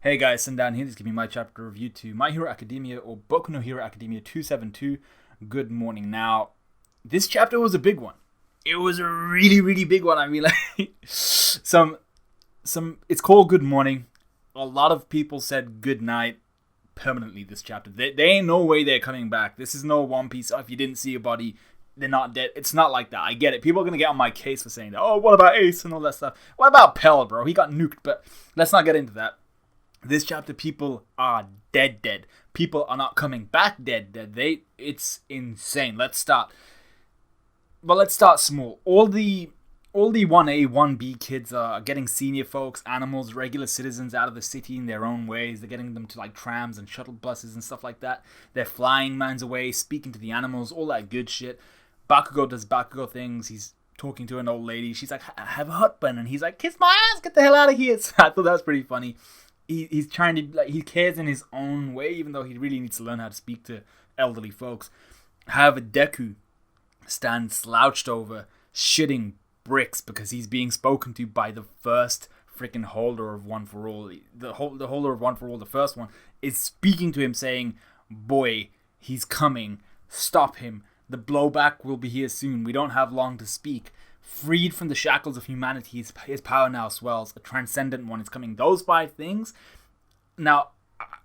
Hey guys, Sundown here. Just give me my chapter review to My Hero Academia or Boku no Hero Academia 272. Good morning. Now, this chapter was a big one. It was a really big one. I mean, like some. It's called Good Morning. A lot of people said good night permanently this chapter. There ain't no way they're coming back. This is no One Piece. Oh, if you didn't see a body, they're not dead. It's not like that. I get it. People are gonna get on my case for saying that. Oh, what about Ace and all that stuff? What about Pell, bro? He got nuked. But let's not get into that. This chapter, people are dead. People are not coming back dead. It's insane. Let's start small. All the 1A, 1B kids are getting senior folks, animals, regular citizens out of the city in their own ways. They're getting them to like trams and shuttle buses and stuff like that. They're flying mans away, speaking to the animals, all that good shit. Bakugo does Bakugo things. He's talking to an old lady. She's like, I have a husband. And he's like, kiss my ass, get the hell out of here. So I thought that was pretty funny. He's trying to, like, he cares in his own way, even though he really needs to learn how to speak to elderly folks. However, Deku stands slouched over, shitting bricks because he's being spoken to by the first freaking holder of One for All. The holder of One for All, the first one, is speaking to him saying, boy, he's coming, stop him, the blowback will be here soon, we don't have long to speak. Freed from the shackles of humanity, his power now swells. A transcendent one is coming. Those 5 things. Now,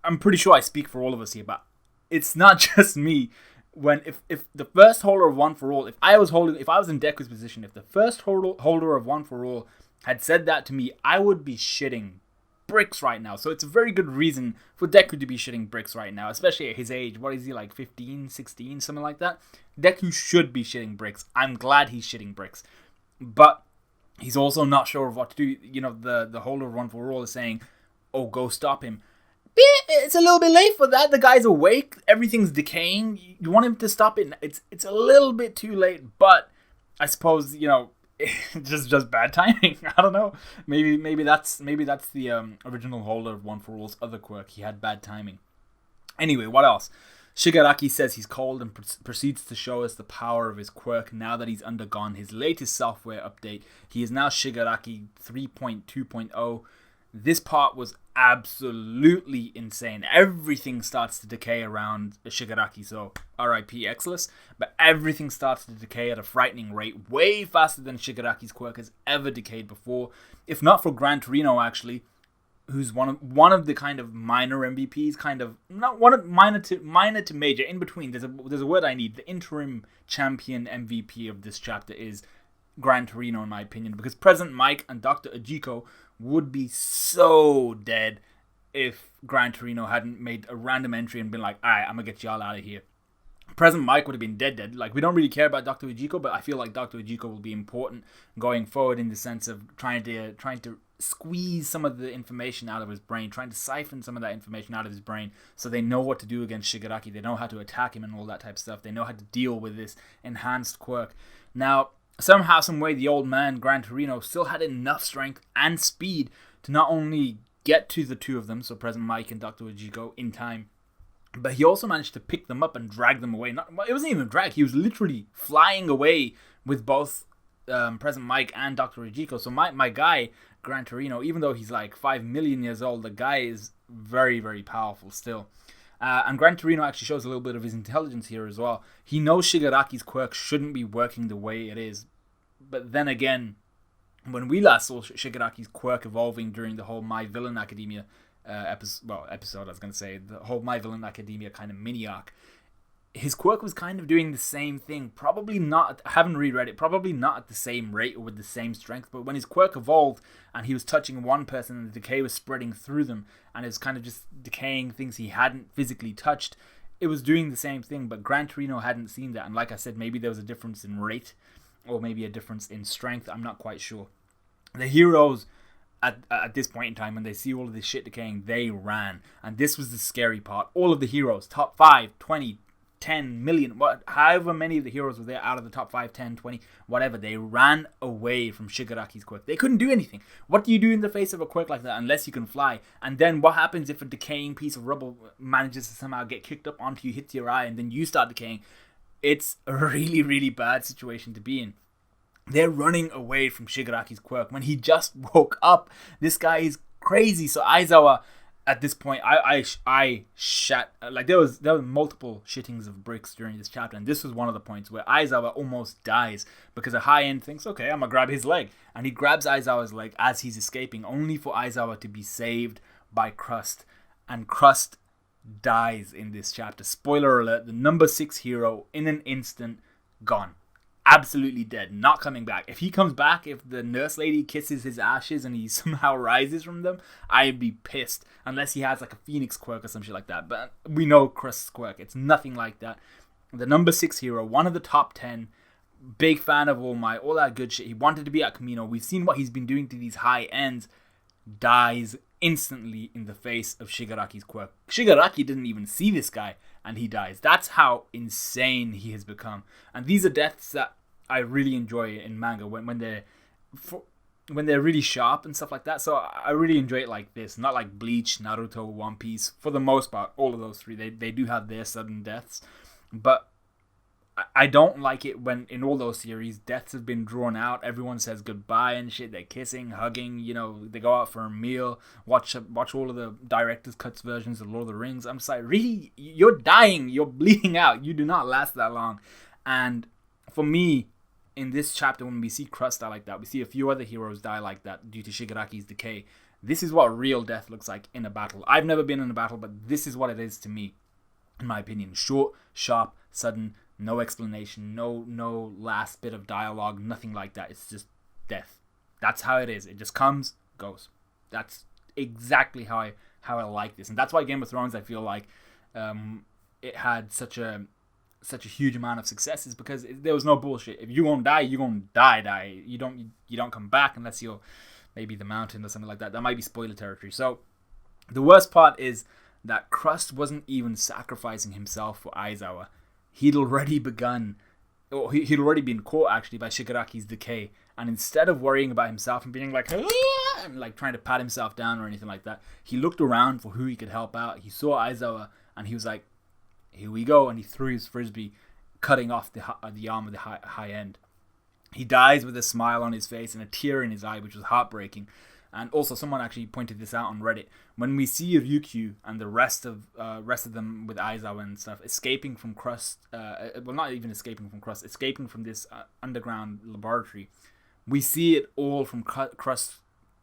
I'm pretty sure I speak for all of us here, but it's not just me. If the first holder of One for All, if I was in Deku's position, if the first holder of One for All had said that to me, I would be shitting bricks right now. So it's a very good reason for Deku to be shitting bricks right now, especially at his age. What is he, like 15, 16, something like that? Deku should be shitting bricks. I'm glad he's shitting bricks. But he's also not sure of what to do. You know, the holder of One for All is saying, oh, go stop him. It's a little bit late for that. The guy's awake. Everything's decaying. You want him to stop it. It's a little bit too late. But I suppose, you know, just bad timing. I don't know. Maybe that's the original holder of One for All's other quirk. He had bad timing. Anyway, what else? Shigaraki says he's cold and proceeds to show us the power of his quirk now that he's undergone his latest software update. He is now Shigaraki 3.2.0. This part was absolutely insane. Everything starts to decay around Shigaraki, so RIP Exless, but everything starts to decay at a frightening rate, way faster than Shigaraki's quirk has ever decayed before. If not for Gran Torino, actually, who's one of the kind of minor MVPs, kind of not one of minor to major, in between. There's a word I need. The interim champion MVP of this chapter is Gran Torino, in my opinion, because President Mike and Dr. Ajiko would be so dead if Gran Torino hadn't made a random entry and been like, alright, I'm gonna get y'all out of here. President Mike would have been dead. Like, we don't really care about Dr. Ajiko, but I feel like Dr. Ajiko will be important going forward in the sense of trying to squeeze some of the information out of his brain, trying to siphon some of that information out of his brain so they know what to do against Shigaraki. They know how to attack him and all that type of stuff. They know how to deal with this enhanced quirk. Now, somehow, some way, the old man, Gran Torino, still had enough strength and speed to not only get to the two of them, so President Mike and Dr. Ajiko, in time, but he also managed to pick them up and drag them away. It wasn't even a drag. He was literally flying away with both President Mike and Dr. Ajiko. So my guy, Gran Torino, even though he's like 5 million years old, the guy is very powerful still. And Gran Torino actually shows a little bit of his intelligence here as well. He knows Shigaraki's quirk shouldn't be working the way it is. But then again, when we last saw Shigaraki's quirk evolving during the whole My Villain Academia episode, I was going to say, the whole My Villain Academia kind of mini arc, his quirk was kind of doing the same thing. Probably not, I haven't reread it, probably not at the same rate or with the same strength, but when his quirk evolved and he was touching one person and the decay was spreading through them and it was kind of just decaying things he hadn't physically touched, it was doing the same thing, but Gran Torino hadn't seen that. And like I said, maybe there was a difference in rate or maybe a difference in strength. I'm not quite sure. The heroes at this point in time, when they see all of this shit decaying, they ran. And this was the scary part. All of the heroes, top 5, 20, 10 million, however many of the heroes were there out of the top 5, 10, 20, whatever, they ran away from Shigaraki's quirk. They couldn't do anything. What do you do in the face of a quirk like that unless you can fly? And then what happens if a decaying piece of rubble manages to somehow get kicked up onto you, hits your eye, and then you start decaying? It's a really bad situation to be in. They're running away from Shigaraki's quirk when he just woke up. This guy is crazy. So Aizawa at this point, I shat, like there were multiple shittings of bricks during this chapter, and this was one of the points where Aizawa almost dies because a high end thinks, okay, I'm gonna grab his leg, and he grabs Aizawa's leg as he's escaping, only for Aizawa to be saved by Crust, and Crust dies in this chapter. Spoiler alert: the number 6 hero in an instant gone. Absolutely dead, not coming back. If he comes back, if the nurse lady kisses his ashes and he somehow rises from them, I'd be pissed. Unless he has like a phoenix quirk or some shit like that. But we know Crust's quirk. It's nothing like that. The number 6 hero, one of the top 10, big fan of all that good shit. He wanted to be at Kamino. We've seen what he's been doing to these high ends. Dies instantly in the face of Shigaraki's quirk. Shigaraki didn't even see this guy, and he dies. That's how insane he has become. And these are deaths that I really enjoy in manga when they're really sharp and stuff like that. So I really enjoy it like this, not like Bleach, Naruto, One Piece. For the most part, all of those three, they do have their sudden deaths, but I don't like it when in all those series deaths have been drawn out. Everyone says goodbye and shit. They're kissing, hugging. They go out for a meal. Watch all of the director's cuts versions of Lord of the Rings. I'm just like, really, you're dying. You're bleeding out. You do not last that long. And for me, in this chapter, when we see Crust die like that, we see a few other heroes die like that due to Shigaraki's decay. This is what real death looks like in a battle. I've never been in a battle, but this is what it is to me, in my opinion. Short, sharp, sudden. No explanation, no last bit of dialogue, nothing like that. It's just death. That's how it is. It just comes, goes. That's exactly how I like this, and that's why Game of Thrones, I feel like, it had such a huge amount of success, is because there was no bullshit. If you're gonna die, you're gonna die. You don't come back unless you're maybe the mountain or something like that. That might be spoiler territory. So the worst part is that Crust wasn't even sacrificing himself for Aizawa. He'd already begun, or he'd already been caught actually by Shigaraki's decay, and instead of worrying about himself and being like, "Ah!" and like trying to pat himself down or anything like that, he looked around for who he could help out. He saw Aizawa and he was like, "Here we go," and he threw his frisbee, cutting off the arm of the high end. He dies with a smile on his face and a tear in his eye, which was heartbreaking. And also, someone actually pointed this out on Reddit. When we see Ryukyu and the rest of them with Aizawa and stuff escaping from Crust, well, not even escaping from Crust, escaping from this underground laboratory, we see it all from Crust's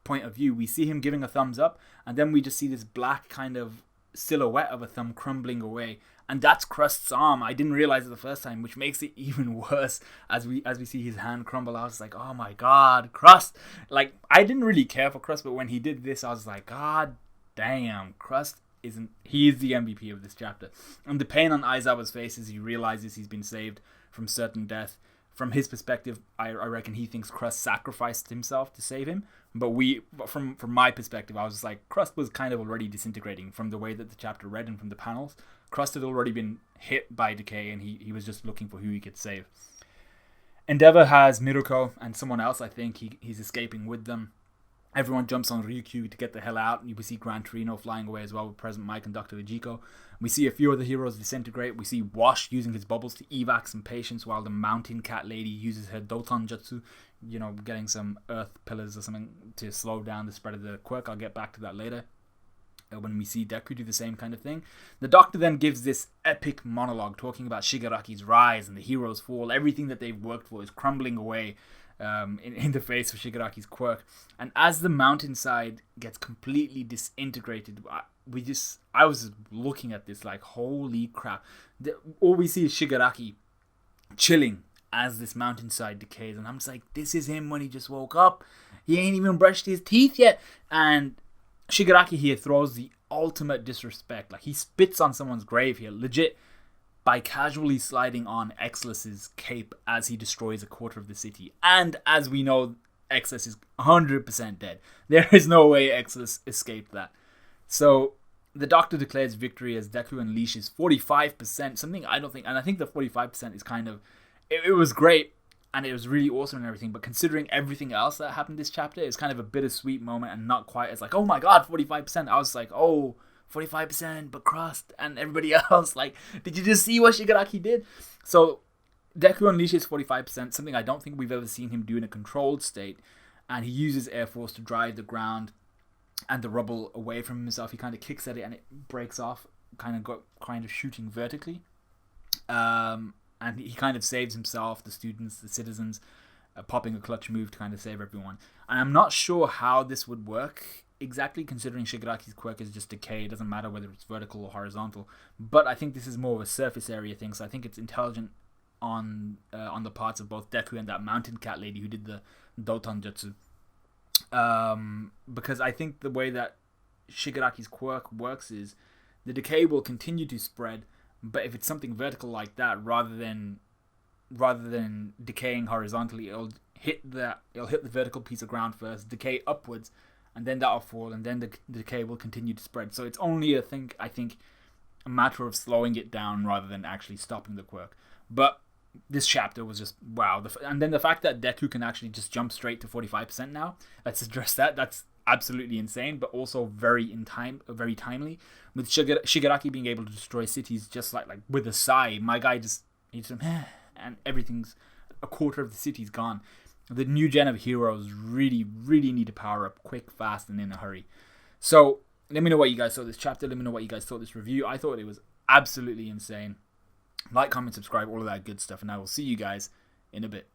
point of view. We see him giving a thumbs up, and then we just see this black kind of silhouette of a thumb crumbling away, and that's Crust's arm. I didn't realize it the first time, which makes it even worse as we see his hand crumble. I was like, oh my god, Crust. Like, I didn't really care for Crust, but when he did this, I was like, god damn, Crust he is the MVP of this chapter. And the pain on Aizawa's face as he realizes he's been saved from certain death. From his perspective, I reckon he thinks Crust sacrificed himself to save him. But from my perspective, I was just like, Crust was kind of already disintegrating from the way that the chapter read and from the panels. Crust had already been hit by decay, and he was just looking for who he could save. Endeavor has Miruko and someone else. I think he's escaping with them. Everyone jumps on Ryukyu to get the hell out. We see Gran Torino flying away as well with President Mike and Dr. Ujiko. We see a few other heroes disintegrate. We see Wash using his bubbles to evac some patients while the mountain cat lady uses her Doton Jutsu, getting some earth pillars or something to slow down the spread of the quirk. I'll get back to that later. When we see Deku do the same kind of thing. The Doctor then gives this epic monologue talking about Shigaraki's rise and the hero's fall. Everything that they've worked for is crumbling away in the face of Shigaraki's quirk. And as the mountainside gets completely disintegrated, I was looking at this like, holy crap. All we see is Shigaraki chilling as this mountainside decays. And I'm just like, this is him when he just woke up. He ain't even brushed his teeth yet. And Shigaraki here throws the ultimate disrespect. Like, he spits on someone's grave here, legit, by casually sliding on Exelus's cape as he destroys a quarter of the city. And as we know, Exelus is 100% dead. There is no way Exelus escaped that. So the Doctor declares victory as Deku unleashes 45%, something I don't think, and I think the 45% is kind of, it was great. And it was really awesome and everything, but considering everything else that happened this chapter, it's kind of a bittersweet moment and not quite as like, oh my god, 45%. I was like, oh, 45%, but Crust and everybody else. Like, did you just see what Shigaraki did? So, Deku unleashes 45%, something I don't think we've ever seen him do in a controlled state. And he uses Air Force to drive the ground and the rubble away from himself. He kind of kicks at it and it breaks off, kind of shooting vertically. And he kind of saves himself, the students, the citizens, popping a clutch move to kind of save everyone. And I'm not sure how this would work exactly, considering Shigaraki's quirk is just decay. It doesn't matter whether it's vertical or horizontal. But I think this is more of a surface area thing, so I think it's intelligent on the parts of both Deku and that mountain cat lady who did the Doton Jutsu. Because I think the way that Shigaraki's quirk works is the decay will continue to spread, but if it's something vertical like that, rather than decaying horizontally, it'll hit the vertical piece of ground first, decay upwards, and then that'll fall, and then the decay will continue to spread. So it's only I think a matter of slowing it down rather than actually stopping the quirk. But this chapter was just wow. And then the fact that Deku can actually just jump straight to 45% now. Let's address that. That's absolutely insane, but also very timely. With Shigaraki being able to destroy cities just like with a sigh, my guy and everything's a quarter of the city's gone. The new gen of heroes really need to power up quick, fast, and in a hurry. So let me know what you guys thought of this chapter. Let me know what you guys thought of this review. I thought it was absolutely insane. Like, comment, subscribe, all of that good stuff, and I will see you guys in a bit.